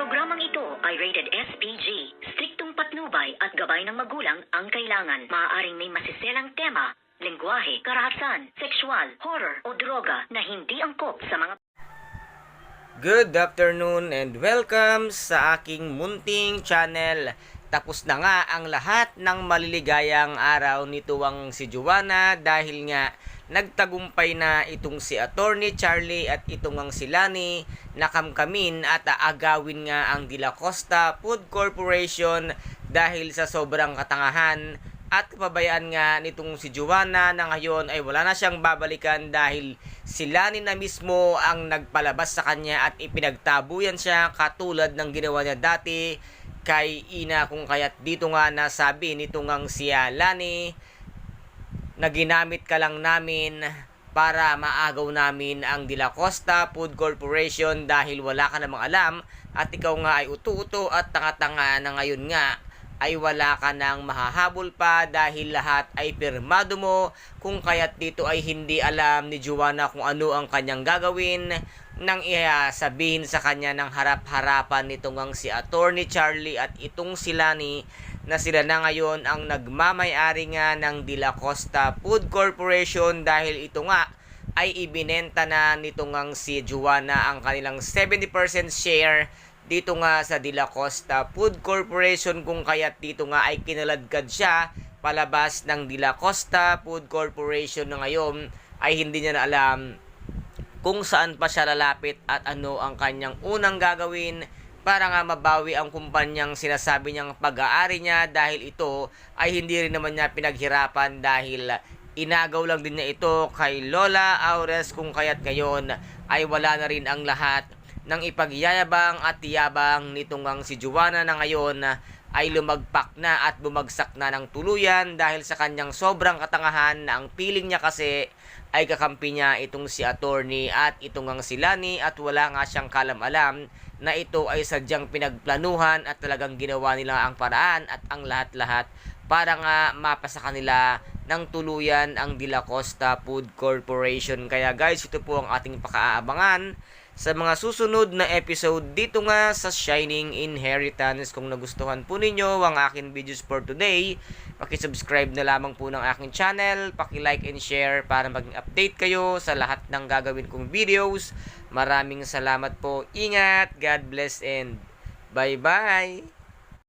Programang ito ay rated SPG. Striktong patnubay at gabay ng magulang ang kailangan. Maaaring may masiselang tema, lengguwahe, karahasan, sexual, horror o droga na hindi angkop sa mga... Good afternoon and welcome sa aking munting channel. Tapos na nga ang lahat ng maliligayang araw nituwang si Joanna dahil nga nagtagumpay na itong si Attorney Charlie at itong ang si Lani na kamkamin at aagawin nga ang De La Costa Food Corporation dahil sa sobrang katangahan at kapabayaan nga nitong si Joanna na ngayon ay wala na siyang babalikan dahil si Lani na mismo ang nagpalabas sa kanya at ipinagtabuyan siya katulad ng ginawa niya dati kay Ina, kung kaya't dito nga nasabi nitong ang si Lani na ginamit ka lang namin para maagaw namin ang De La Costa Food Corporation dahil wala ka namang alam at ikaw nga ay utu-uto at tanga-tanga na ngayon nga ay wala ka nang mahahabol pa dahil lahat ay pirmado mo, kung kaya't dito ay hindi alam ni Joanna kung ano ang kanyang gagawin nang sabihin sa kanya ng harap-harapan nitong ang si Attorney Charlie at itong si Lani na sila na ngayon ang nagmamay-ari nga ng De La Costa Food Corporation dahil ito nga ay ibinenta na nitong ang si Joanna ang kanilang 70% share dito nga sa De La Costa Food Corporation, kung kaya't dito nga ay kinaladkad siya palabas ng De La Costa Food Corporation na ngayon ay hindi niya na alam kung saan pa siya lalapit at ano ang kanyang unang gagawin para nga mabawi ang kumpanyang sinasabi niyang pag-aari niya dahil ito ay hindi rin naman niya pinaghirapan dahil inagaw lang din niya ito kay Lola Aures, kung kaya't ngayon ay wala na rin ang lahat ng ipagyayabang at tiyabang nitong ang si Joanna na ngayon ay lumagpak na at bumagsak na ng tuluyan dahil sa kanyang sobrang katangahan na ang piling niya kasi ay kakampi niya itong si Attorney at itong ang si Lani at wala nga siyang kalam-alam na ito ay sadyang pinagplanuhan at talagang ginawa nila ang paraan at ang lahat-lahat para nga mapasa kanila ng tuluyan ang De La Costa Food Corporation. Kaya guys, ito po ang ating pakaabangan sa mga susunod na episode dito nga sa Shining Inheritance. Kung nagustuhan po ninyo ang aking videos for today, pakisubscribe na lamang po ng aking channel, pakilike and share para maging update kayo sa lahat ng gagawin kong videos. Maraming salamat po. Ingat, God bless and bye-bye!